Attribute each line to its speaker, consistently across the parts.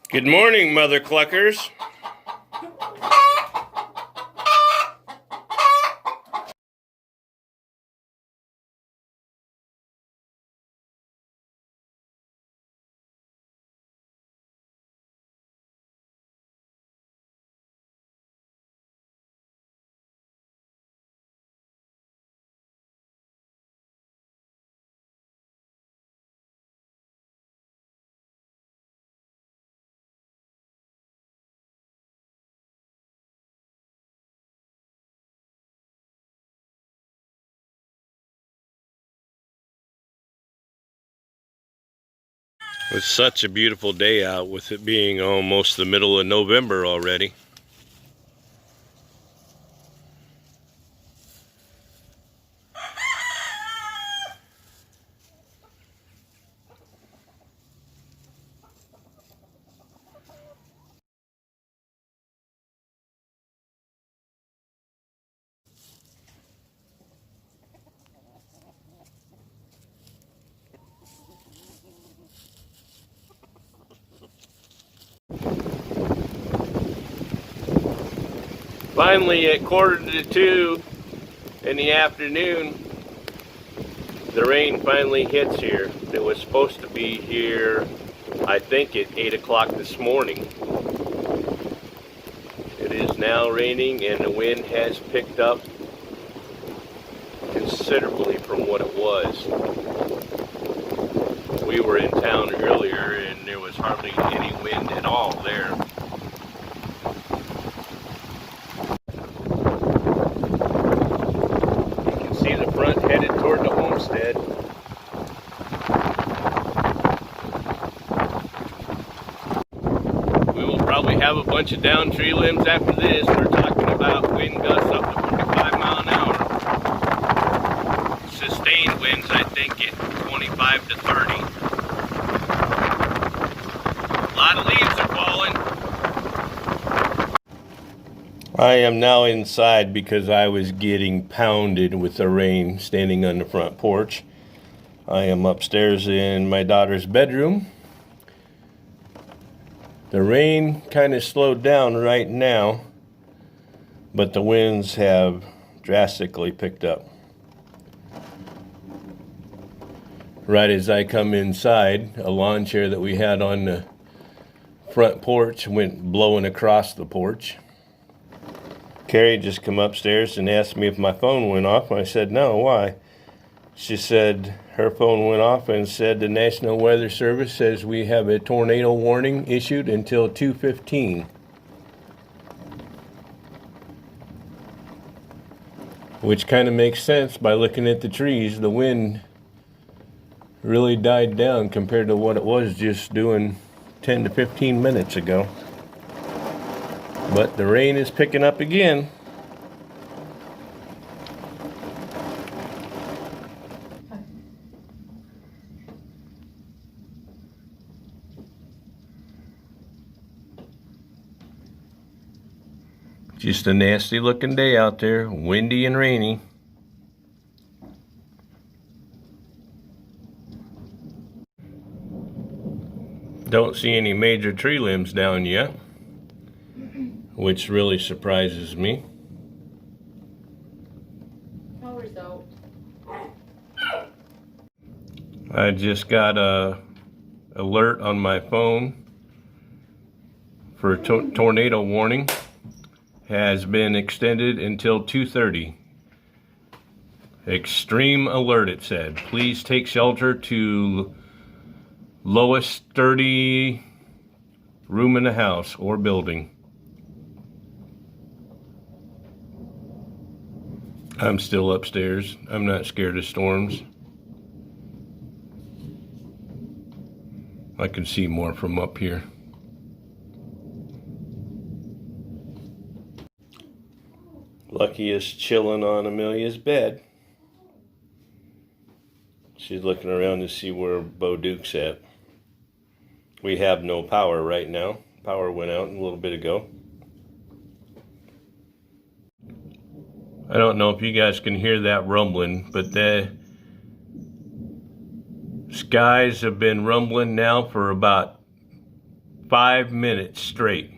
Speaker 1: Good morning, mother cluckers. It's such a beautiful day out, with it being almost the middle of November already. Finally, at 1:45 in the afternoon, the rain finally hits here. It was supposed to be here, I think, at 8 o'clock this morning. It is now raining, and the wind has picked up considerably from what it was. We were in town earlier, and there was hardly any wind at all there. Headed toward the Homestead. We will probably have a bunch of down tree limbs after this. We're talking about wind gusts up to 45 miles an hour. Sustained winds, I think, at 25 to 30. A lot of leaves are falling. I am now inside because I was getting pounded with the rain standing on the front porch. I am upstairs in my daughter's bedroom. The rain kind of slowed down right now, but the winds have drastically picked up. Right as I come inside, a lawn chair that we had on the front porch went blowing across the porch. Carrie just come upstairs and asked me if my phone went off, and I said, no, why? She said her phone went off and said the National Weather Service says we have a tornado warning issued until 2:15. Which kind of makes sense by looking at the trees. The wind really died down compared to what it was just doing 10 to 15 minutes ago. But the rain is picking up again. Just a nasty looking day out there, windy and rainy. Don't see any major tree limbs down yet, which really surprises me.
Speaker 2: Power's out.
Speaker 1: I just got a alert on my phone for a tornado warning. Has been extended until 2:30. Extreme alert, it said. Please take shelter to lowest sturdy room in the house or building. I'm still upstairs. I'm not scared of storms. I can see more from up here. Lucky is chilling on Amelia's bed. She's looking around to see where Bo Duke's at. We have no power right now. Power went out a little bit ago. I don't know if you guys can hear that rumbling, but the Skies have been rumbling now for about 5 minutes straight.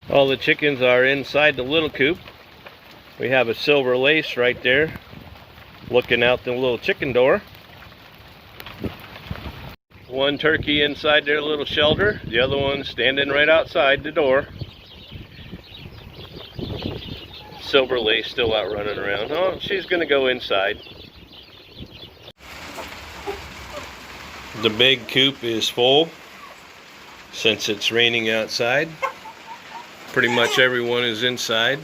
Speaker 1: All the chickens are inside the little coop. We have a silver lace right there looking out the little chicken door. One turkey inside their little shelter, the other one standing right outside the door. Silver lace still out running around. Oh, she's gonna go inside. The big coop is full since it's raining outside. Pretty much everyone is inside.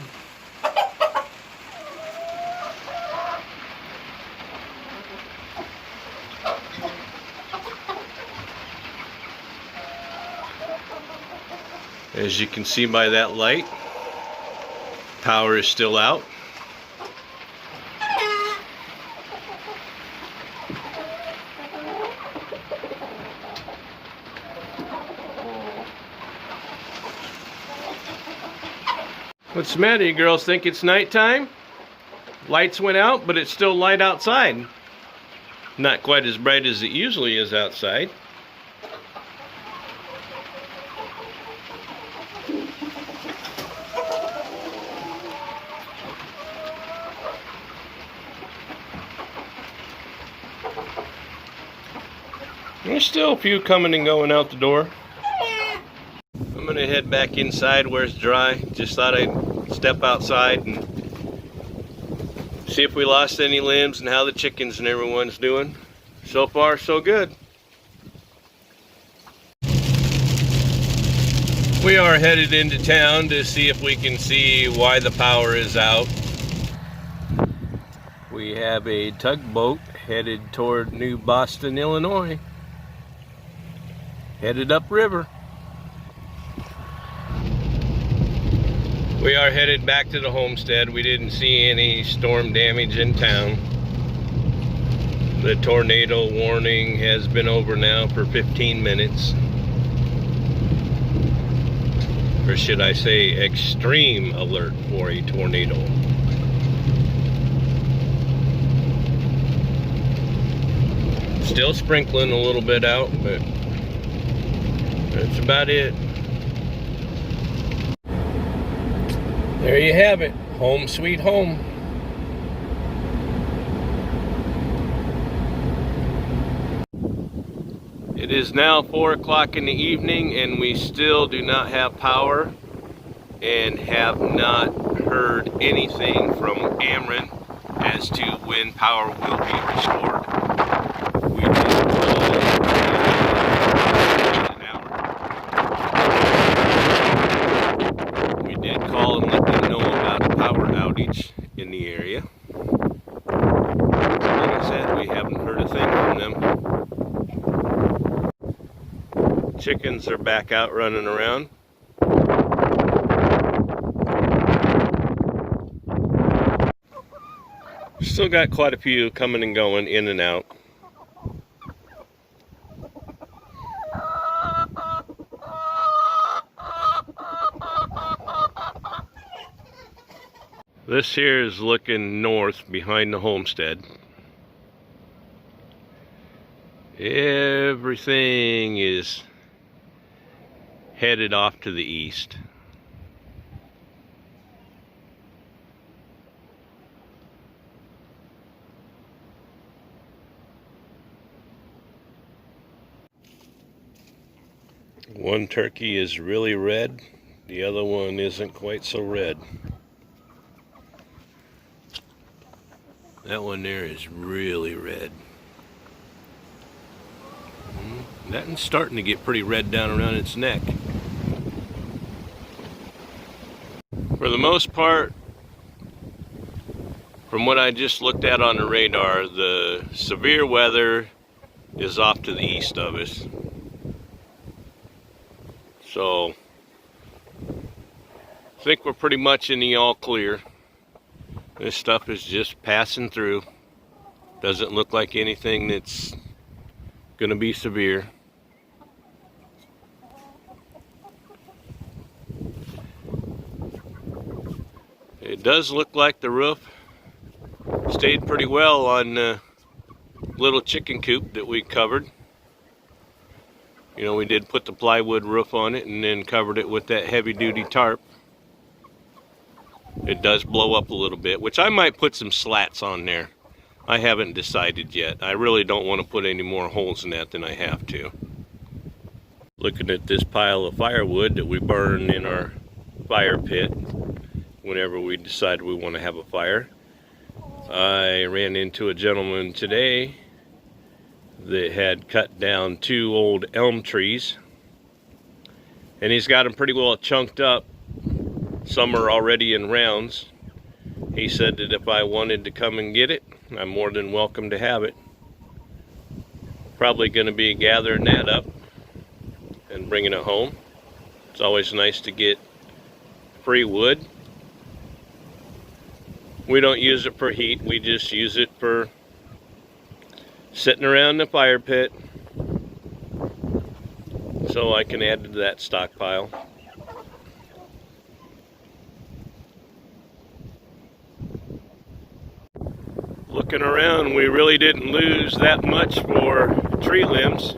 Speaker 1: As you can see by that light, power is still out. What's the matter? You girls think it's nighttime? Lights went out, but it's still light outside. Not quite as bright as it usually is outside. There's still a few coming and going out the door. I'm gonna head back inside where it's dry. Just thought I'd step outside and see if we lost any limbs and how the chickens and everyone's doing. So far, so good. We are headed into town to see if we can see why the power is out. We have a tugboat headed toward New Boston, Illinois. Headed upriver. We are headed back to the homestead. We didn't see any storm damage in town. The tornado warning has been over now for 15 minutes. Or should I say extreme alert for a tornado. Still sprinkling a little bit out, but that's about it. There you have it. Home sweet home. It is now 4 o'clock in the evening and we still do not have power and have not heard anything from Ameren as to when power will be restored. We did call and let them know about a power outage in the area. Like I said, we haven't heard a thing from them. Chickens are back out running around. Still got quite a few coming and going in and out. This here is looking north behind the homestead. Everything is headed off to the east. One turkey is really red, the other one isn't quite so red. That one there is really red. That one's starting to get pretty red down around its neck. For the most part, from what I just looked at on the radar, the severe weather is off to the east of us. So, I think we're pretty much in the all clear. This stuff is just passing through. Doesn't look like anything that's going to be severe. It does look like the roof stayed pretty well on the little chicken coop that we covered. You know, we did put the plywood roof on it and then covered it with that heavy-duty tarp. It does blow up a little bit, which I might put some slats on there. I haven't decided yet. I really don't want to put any more holes in that than I have to. Looking at this pile of firewood that we burn in our fire pit whenever we decide we want to have a fire. I ran into a gentleman today that had cut down 2 old elm trees, and he's got them pretty well chunked up. Some are already in rounds. He said that if I wanted to come and get it, I'm more than welcome to have it. Probably going to be gathering that up and bringing it home. It's always nice to get free wood. We don't use it for heat, we just use it for sitting around the fire pit, so I can add to that stockpile. Looking around, we really didn't lose that much for tree limbs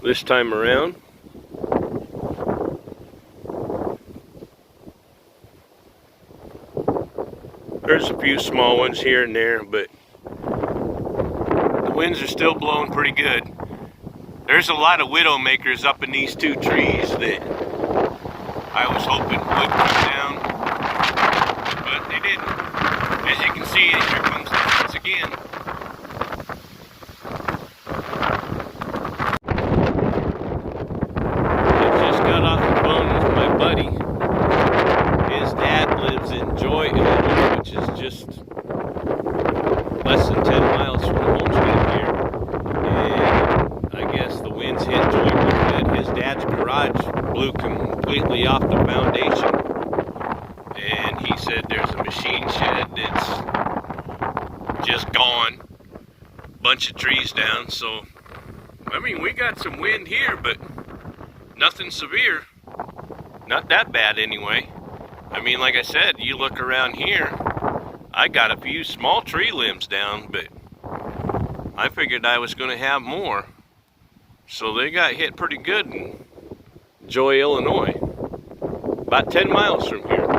Speaker 1: this time around. There's a few small ones here and there, but the winds are still blowing pretty good. There's a lot of widow makers up in these 2 trees that I was hoping would come down, but they didn't. As you can see, here comes the winds again. I just got off the phone with my buddy. His dad lives in Joy, Illinois, which is just less than 10 miles from Homestead here. And I guess the winds hit Joy pretty good. His dad's garage blew completely off the foundation. And he said there's a machine shed that's just gone. Bunch of trees down. So, I mean, we got some wind here, but nothing severe. Not that bad anyway. I mean, like I said, you look around here, I got a few small tree limbs down, but I figured I was going to have more. So they got hit pretty good in Joy, Illinois. About 10 miles from here.